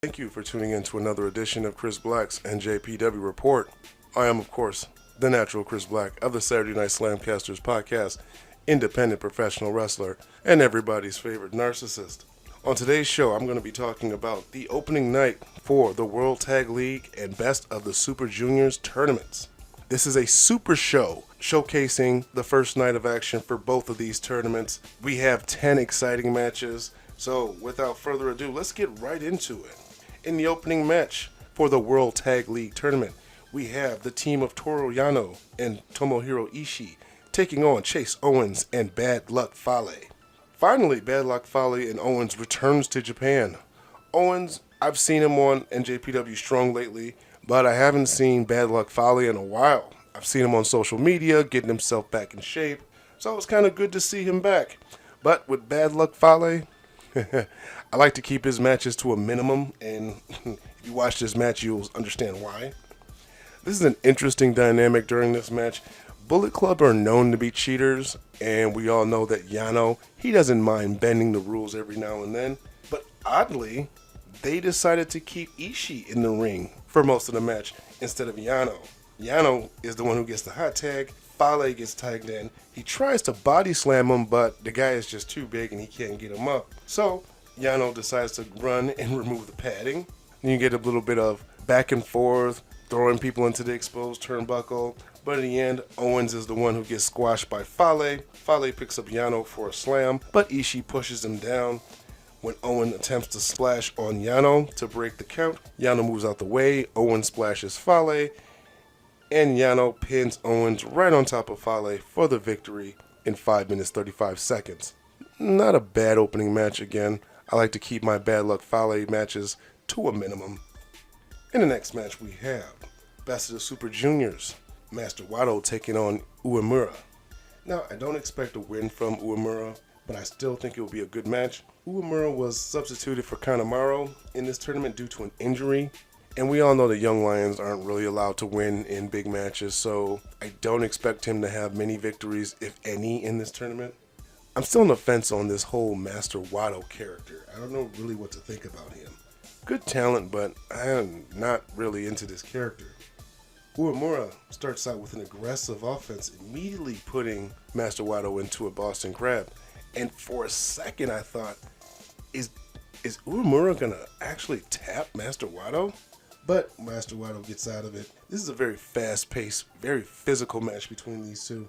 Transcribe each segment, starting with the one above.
Thank you for tuning in to another edition of Chris Black's NJPW Report. I am, of course, the natural Chris Black of the Saturday Night SlamCasters podcast, independent professional wrestler, and everybody's favorite narcissist. On today's show, I'm going to be talking about the opening night for the World Tag League and Best of the Super Juniors tournaments. This is a super show showcasing the first night of action for both of these tournaments. We have 10 exciting matches, so without further ado, let's get right into it. In the opening match for the World Tag League tournament, we have the team of Toru Yano and Tomohiro Ishii taking on Chase Owens and Bad Luck Fale. Finally, Bad Luck Fale and Owens returns to Japan. Owens, I've seen him on NJPW Strong lately, but I haven't seen Bad Luck Fale in a while. I've seen him on social media, getting himself back in shape, so it's kind of good to see him back. But with Bad Luck Fale, I like to keep his matches to a minimum, and if you watch this match, you'll understand why. This is an interesting dynamic during this match. Bullet Club are known to be cheaters, and we all know that Yano, he doesn't mind bending the rules every now and then. But oddly, they decided to keep Ishii in the ring for most of the match instead of Yano. Yano is the one who gets the hot tag. Fale gets tagged in. He tries to body slam him, but the guy is just too big and he can't get him up. So Yano decides to run and remove the padding. Then you get a little bit of back and forth, throwing people into the exposed turnbuckle. But in the end, Owens is the one who gets squashed by Fale. Fale picks up Yano for a slam, but Ishii pushes him down. When Owen attempts to splash on Yano to break the count, Yano moves out the way. Owen splashes Fale, and Yano pins Owens right on top of Fale for the victory in 5 minutes 35 seconds. Not a bad opening match again. I like to keep my Bad Luck Fale matches to a minimum. In the next match we have Best of the Super Juniors, Master Wato taking on Uemura. Now, I don't expect a win from Uemura, but I still think it will be a good match. Uemura was substituted for Kanemaru in this tournament due to an injury, and we all know the Young Lions aren't really allowed to win in big matches, so I don't expect him to have many victories, if any, in this tournament. I'm still on the fence on this whole Master Wato character. I don't know really what to think about him. Good talent, but I'm not really into this character. Uemura starts out with an aggressive offense, immediately putting Master Wato into a Boston Crab. And for a second I thought, is Uemura going to actually tap Master Wato? But Master Wato gets out of it. This is a very fast-paced, very physical match between these two.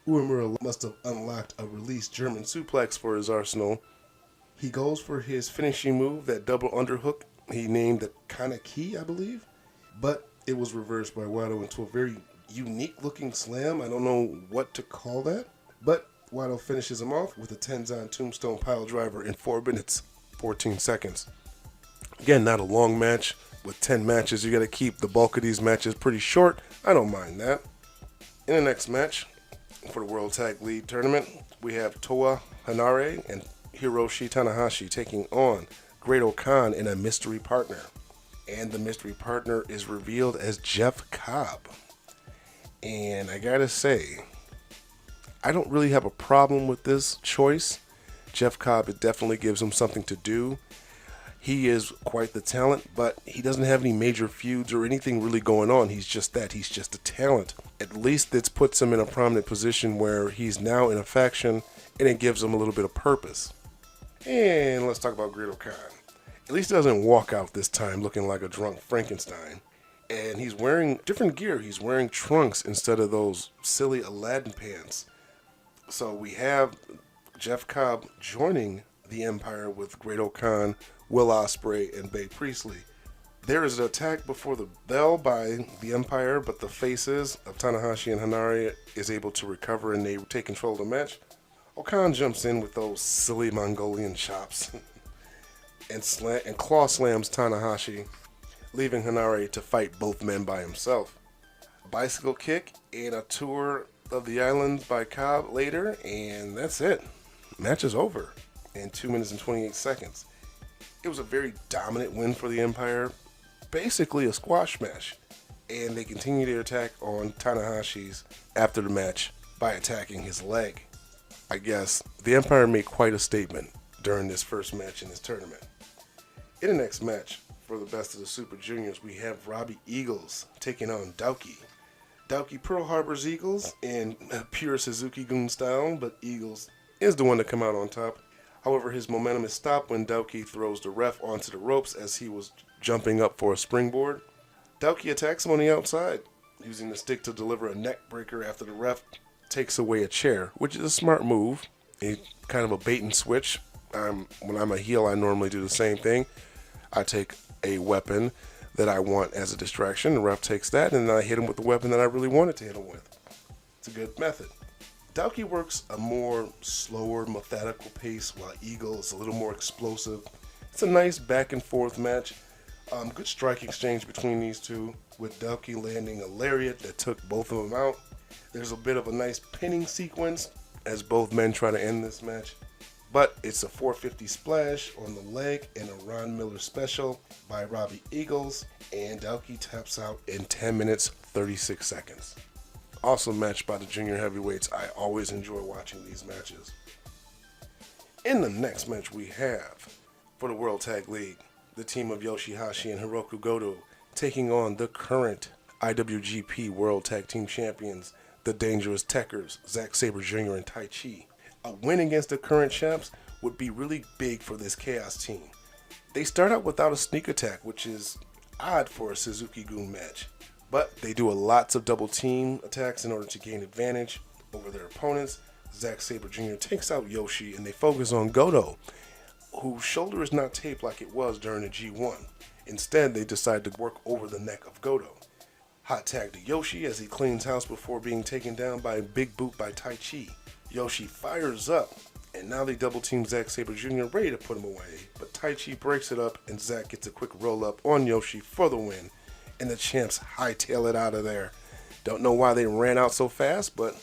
Uemura must have unlocked a released German suplex for his arsenal. He goes for his finishing move, that double underhook he named the Kaneki, I believe. But it was reversed by Wato into a very unique-looking slam. I don't know what to call that. But Wato finishes him off with a Tenzan Tombstone Pile Driver in 4 minutes, 14 seconds. Again, not a long match. With 10 matches, you got to keep the bulk of these matches pretty short. I don't mind that. In the next match, for the World Tag League tournament, we have Toa Hanare and Hiroshi Tanahashi taking on Great O-Kahn in a mystery partner. And the mystery partner is revealed as Jeff Cobb. And I gotta say, I don't really have a problem with this choice. Jeff Cobb, it definitely gives him something to do. He is quite the talent, but he doesn't have any major feuds or anything really going on. He's just that. He's just a talent. At least this puts him in a prominent position where he's now in a faction, and it gives him a little bit of purpose. And let's talk about Great O-Kahn. At least he doesn't walk out this time looking like a drunk Frankenstein. And he's wearing different gear. He's wearing trunks instead of those silly Aladdin pants. So we have Jeff Cobb joining the Empire with Great O-Kahn, Will Ospreay, and Bea Priestley. There is an attack before the bell by the Empire, but the faces of Tanahashi and Hanare is able to recover and they take control of the match. O-Kahn jumps in with those silly Mongolian chops and claw slams Tanahashi, leaving Hanare to fight both men by himself. A bicycle kick and a tour of the island by Cobb later, and that's it. Match is over in 2 minutes and 28 seconds. It was a very dominant win for the Empire, basically a squash match, and they continue their attack on Tanahashi's after the match by attacking his leg. I guess the Empire made quite a statement during this first match in this tournament. In the next match, For the best of the Super Juniors, we have Robbie Eagles taking on Daoki. Daoki Pearl Harbor's Eagles in pure Suzuki-gun style, but Eagles is the one to come out on top. However, his momentum is stopped when Daoki throws the ref onto the ropes as he was jumping up for a springboard. Daoki attacks him on the outside, using the stick to deliver a neck breaker after the ref takes away a chair, which is a smart move. Kind of a bait and switch. When I'm a heel, I normally do the same thing. I take a weapon that I want as a distraction. The ref takes that, and then I hit him with the weapon that I really wanted to hit him with. It's a good method. Daoki works a more slower, methodical pace, while Eagle is a little more explosive. It's a nice back and forth match. Good strike exchange between these two, with Daoki landing a lariat that took both of them out. There's a bit of a nice pinning sequence as both men try to end this match. But it's a 450 splash on the leg and a Ron Miller special by Robbie Eagles, and Daoki taps out in 10 minutes 36 seconds. Awesome match by the junior heavyweights. I always enjoy watching these matches. In the next match we have, for the World Tag League, the team of Yoshi-Hashi and Hirooki Goto taking on the current IWGP World Tag Team Champions, the Dangerous Tekkers, Zack Sabre Jr. and Taiji. A win against the current champs would be really big for this Chaos team. They start out without a sneak attack, which is odd for a Suzuki-gun match. But they do lots of double team attacks in order to gain advantage over their opponents. Zack Sabre Jr. takes out Yoshi, and they focus on Goto, whose shoulder is not taped like it was during the G1. Instead, they decide to work over the neck of Goto. Hot tag to Yoshi as he cleans house before being taken down by a big boot by Taiji. Yoshi fires up, and now they double team Zack Sabre Jr. ready to put him away, but Taiji breaks it up and Zack gets a quick roll up on Yoshi for the win, and the champs hightail it out of there. Don't know why they ran out so fast, but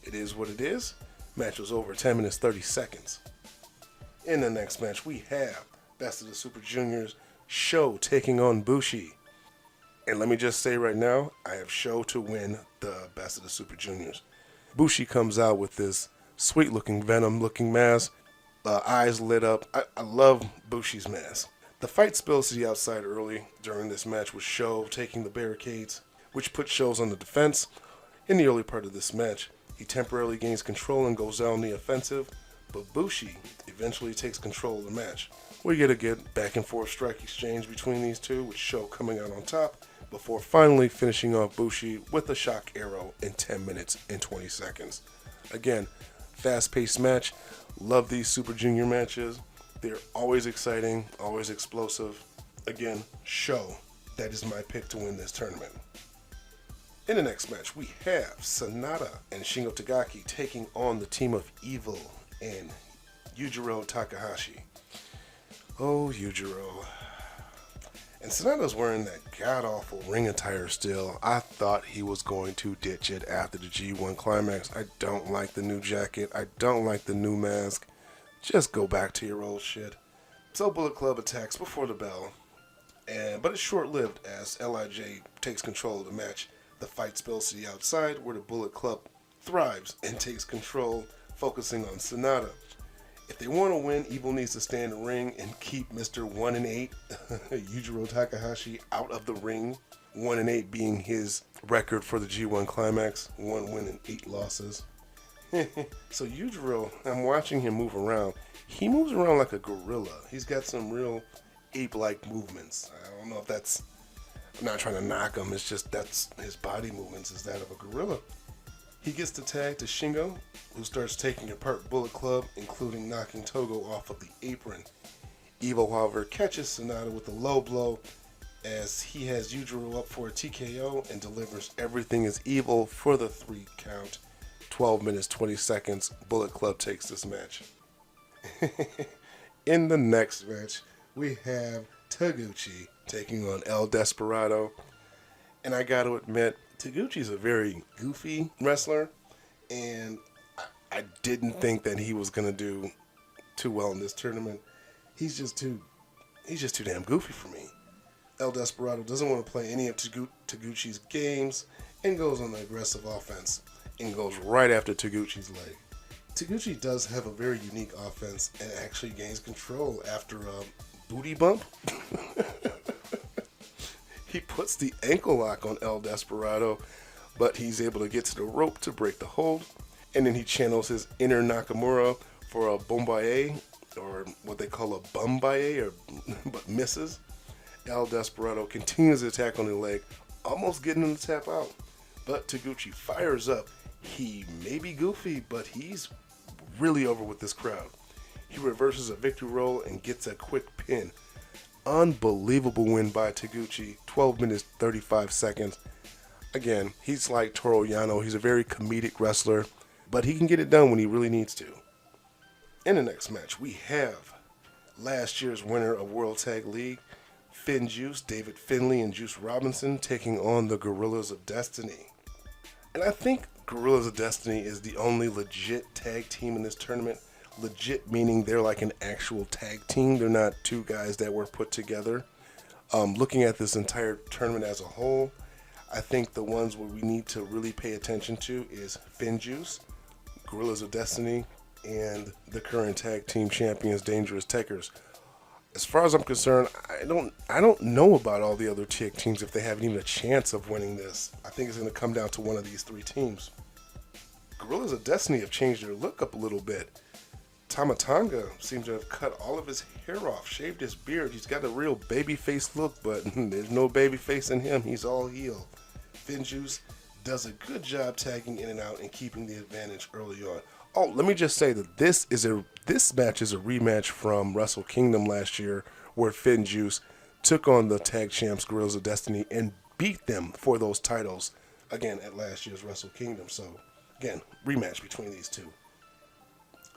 it is what it is. Match was over 10 minutes 30 seconds. In the next match we have Best of the Super Juniors, Sho taking on Bushi. And let me just say right now, I have Sho to win the Best of the Super Juniors. Bushi comes out with this sweet looking Venom looking mask, eyes lit up. I love Bushi's mask. The fight spills to the outside early during this match with Sho taking the barricades, which puts Sho's on the defense. In the early part of this match, he temporarily gains control and goes down the offensive, but Bushi eventually takes control of the match. We get a good back and forth strike exchange between these two, with Sho coming out on top, before finally finishing off Bushi with a shock arrow in 10 minutes and 20 seconds. Again, fast-paced match. Love these Super Junior matches. They're always exciting, always explosive. Again, Sho. That is my pick to win this tournament. In the next match, we have Sanada and Shingo Takagi taking on the team of Evil and Yujiro Takahashi. Oh, Yujiro. And Sanada's wearing that god-awful ring attire still. I thought he was going to ditch it after the G1 climax. I don't like the new jacket. I don't like the new mask. Just go back to your old shit. So Bullet Club attacks before the bell. But it's short-lived as LIJ takes control of the match. The fight spills to the outside where the Bullet Club thrives and takes control, focusing on Sanada. If they want to win, Evil needs to stay in the ring and keep Mr. 1-8, Yujiro Takahashi, out of the ring. 1-8 being his record for the G1 climax, 1 win and 8 losses. So Yujiro, I'm watching him move around. He moves around like a gorilla. He's got some real ape-like movements. I don't know if that's, I'm not trying to knock him, it's just that's his body movements is that of a gorilla. He gets the tag to Shingo, who starts taking apart Bullet Club, including knocking Togo off of the apron. Evil, however, catches Sanada with a low blow as he has Yujiro up for a TKO and delivers Everything is Evil for the 3 count. 12 minutes, 20 seconds. Bullet Club takes this match. In the next match, we have Taguchi taking on El Desperado. And I gotta admit, Taguchi's a very goofy wrestler, and I didn't think that he was gonna do too well in this tournament. He's just too damn goofy for me. El Desperado doesn't want to play any of Taguchi's games and goes on the aggressive offense and goes right after Taguchi's leg. Taguchi does have a very unique offense and actually gains control after a booty bump. He puts the ankle lock on El Desperado, but he's able to get to the rope to break the hold. And then he channels his inner Nakamura for a bombaye, or what they call a bumbaye, but misses. El Desperado continues the attack on the leg, almost getting him to tap out. But Taguchi fires up. He may be goofy, but he's really over with this crowd. He reverses a victory roll and gets a quick pin. Unbelievable win by Taguchi, 12 minutes 35 seconds. Again, he's like Toru Yano. He's a very comedic wrestler, but he can get it done when he really needs to. In the next match, we have last year's winner of World Tag League, FinJuice, David Finlay, and Juice Robinson taking on the Gorillas of Destiny. And I think Gorillas of Destiny is the only legit tag team in this tournament. Legit meaning they're like an actual tag team. They're not two guys that were put together. Looking at this entire tournament as a whole, I think the ones where we need to really pay attention to is FinJuice, Gorillas of Destiny, and the current tag team champions, Dangerous Takers. As far as I'm concerned, I don't know about all the other tag teams if they have even a chance of winning this. I think it's going to come down to one of these three teams. Gorillas of Destiny have changed their look up a little bit. Tama Tonga seems to have cut all of his hair off, shaved his beard. He's got a real babyface look, but there's no babyface in him. He's all heel. FinJuice does a good job tagging in and out and keeping the advantage early on. Oh, let me just say that this match is a rematch from Wrestle Kingdom last year, where FinJuice took on the tag champs Gorillas of Destiny and beat them for those titles again at last year's Wrestle Kingdom. So again, rematch between these two.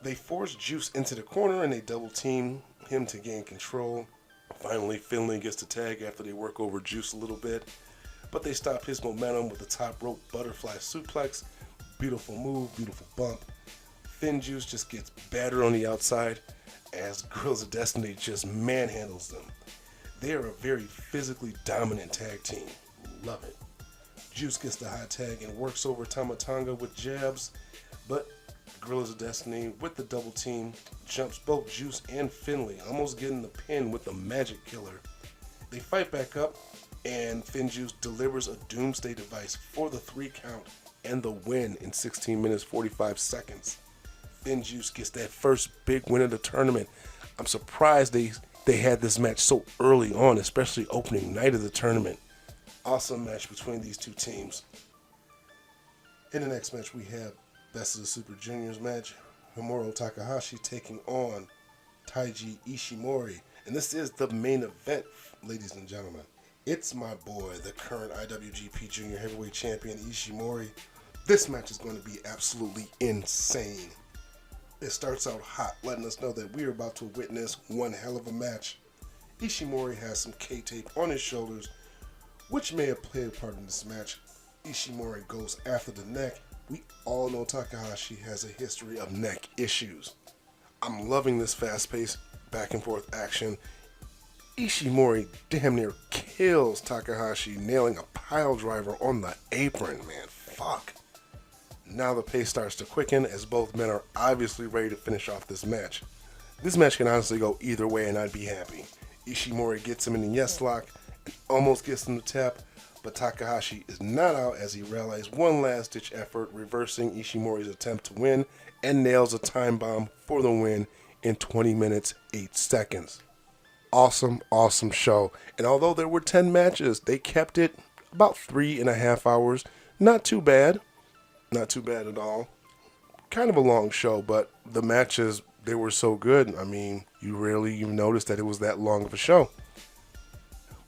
They force Juice into the corner and they double team him to gain control. Finally, Finlay gets the tag after they work over Juice a little bit, but they stop his momentum with the top rope butterfly suplex. Beautiful move, beautiful bump. FinJuice just gets battered on the outside as Gorillas of Destiny just manhandles them. They are a very physically dominant tag team. Love it. Juice gets the high tag and works over Tama Tonga with jabs, but Gorillas of Destiny with the double team jumps both Juice and Finlay, almost getting the pin with the magic killer. They fight back up and FinJuice delivers a doomsday device for the 3 count and the win in 16 minutes 45 seconds. FinJuice gets that first big win of the tournament. I'm surprised they had this match so early on, especially opening night of the tournament. Awesome match between these two teams. In the next match we have Best of the Super Juniors match. Himoru Takahashi taking on Taiji Ishimori. And this is the main event, ladies and gentlemen. It's my boy, the current IWGP Junior Heavyweight Champion Ishimori. This match is going to be absolutely insane. It starts out hot, letting us know that we are about to witness one hell of a match. Ishimori has some K-tape on his shoulders, which may have played a part in this match. Ishimori goes after the neck. We all know Takahashi has a history of neck issues. I'm loving this fast-paced, back-and-forth action. Ishimori damn near kills Takahashi, nailing a pile driver on the apron, man. Fuck. Now the pace starts to quicken as both men are obviously ready to finish off this match. This match can honestly go either way and I'd be happy. Ishimori gets him in the yes lock and almost gets him to tap, but Takahashi is not out as he rallies one last ditch effort, reversing Ishimori's attempt to win and nails a time bomb for the win in 20 minutes 8 seconds. Awesome, awesome show. And although there were 10 matches, they kept it about 3.5 hours. Not too bad. Not too bad at all. Kind of a long show, but the matches, they were so good. I mean, you rarely even noticed that it was that long of a show.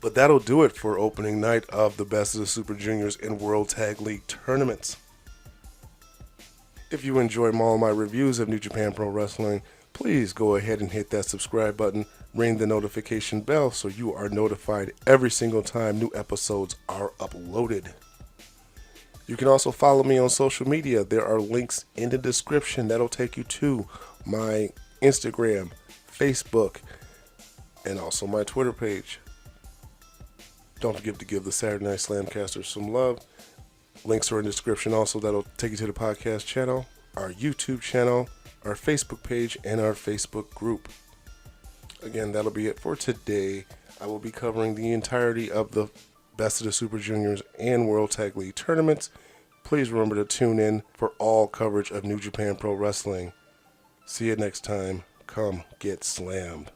But that'll do it for opening night of the Best of the Super Juniors and World Tag League tournaments. If you enjoy all of my reviews of New Japan Pro Wrestling, please go ahead and hit that subscribe button, ring the notification bell so you are notified every single time new episodes are uploaded. You can also follow me on social media. There are links in the description that'll take you to my Instagram, Facebook, and also my Twitter page. Don't forget to give the Saturday Night SlamCasters some love. Links are in the description also that'll take you to the podcast channel, our YouTube channel, our Facebook page, and our Facebook group. Again, that'll be it for today. I will be covering the entirety of the Best of the Super Juniors, and World Tag League tournaments. Please remember to tune in for all coverage of New Japan Pro Wrestling. See you next time. Come get slammed.